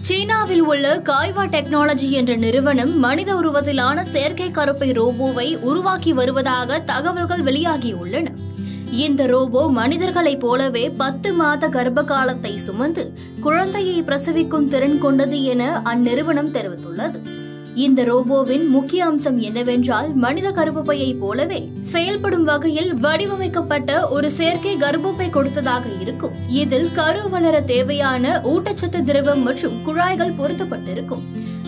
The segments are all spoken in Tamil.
சீனாவில் உள்ள காய்வா டெக்னாலஜி என்ற நிறுவனம் மனித உருவத்திலான செயற்கை கருப்பை ரோபோவை உருவாக்கி வருவதாக தகவல்கள் வெளியாகியுள்ளன. இந்த ரோபோ மனிதர்களைப் போலவே 10 மாத கர்ப்ப காலத்தை சுமந்து குழந்தையை பிரசவிக்கும் திறன் கொண்டது என அந்நிறுவனம் தெரிவித்துள்ளது. இந்த ரோபோவின் முக்கிய அம்சம் என்னவென்றால், மனித கர்ப்பப்பையை போலவே செயல்படும் வகையில் வடிவமைக்கப்பட்ட ஒரு செயற்கை கர்ப்பப்பை கொடுத்ததாக இருக்கும். இதில் கரு வளர தேவையான ஊட்டச்சத்து திரவம் மற்றும் குழாய்கள் பொருத்தப்பட்டிருக்கும்.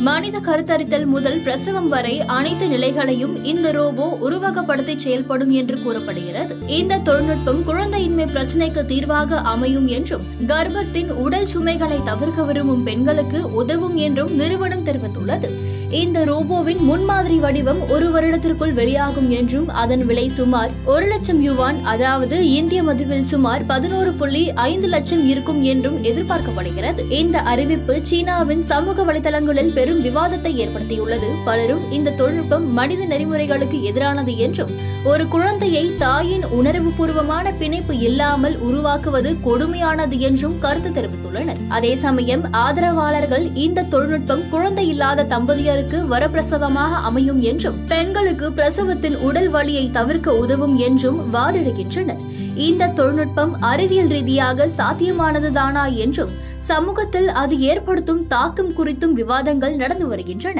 மனித கருத்தரித்தல் முதல் பிரசவம் வரை அனைத்து நிலைகளையும் இந்த ரோபோ உருவகப்படுத்தி செயல்படும் என்று கூறப்படுகிறது. இந்த தொழில்நுட்பம் குழந்தையின்மை பிரச்சினைக்கு தீர்வாக அமையும் என்றும், கர்ப்பத்தின் உடல் சுமைகளை தவிர்க்க விரும்பும் பெண்களுக்கு உதவும் என்றும் நிறுவனம் தெரிவித்துள்ளது. இந்த ரோபோவின் முன்மாதிரி வடிவம் 1 வருடத்திற்குள் வெளியாகும் என்றும், அதன் விலை சுமார் 1 லட்சம் யுவான், அதாவது இந்திய மதிப்பில் சுமார் 11.5 லட்சம் இருக்கும் என்றும் எதிர்பார்க்கப்படுகிறது. இந்த அறிவிப்பு சீனாவின் சமூக வலைதளங்களில் பெரும் விவாதத்தை ஏற்படுத்தியுள்ளது. பலரும் இந்த தொழில்நுட்பம் மனித நெறிமுறைகளுக்கு எதிரானது என்றும், ஒரு குழந்தையை தாயின் உணர்வுபூர்வமான பிணைப்பு இல்லாமல் உருவாக்குவது கொடுமையானது என்றும் கருத்து தெரிவித்துள்ளனர். அதே சமயம் ஆதரவாளர்கள் இந்த தொழில்நுட்பம் குழந்தை இல்லாத தம்பதியருக்கு வரப்பிரசாதமாக அமையும் என்றும், பெண்களுக்கு பிரசவத்தின் உடல் வலியை தவிர்க்க உதவும் என்றும் வாதிடுகின்றனர். இந்த தொழில்நுட்பம் அறிவியல் ரீதியாக சாத்தியமானதுதானா என்றும், சமூகத்தில் அது ஏற்படுத்தும் தாக்கம் குறித்தும் விவாதங்கள் நடந்து வருகின்றன.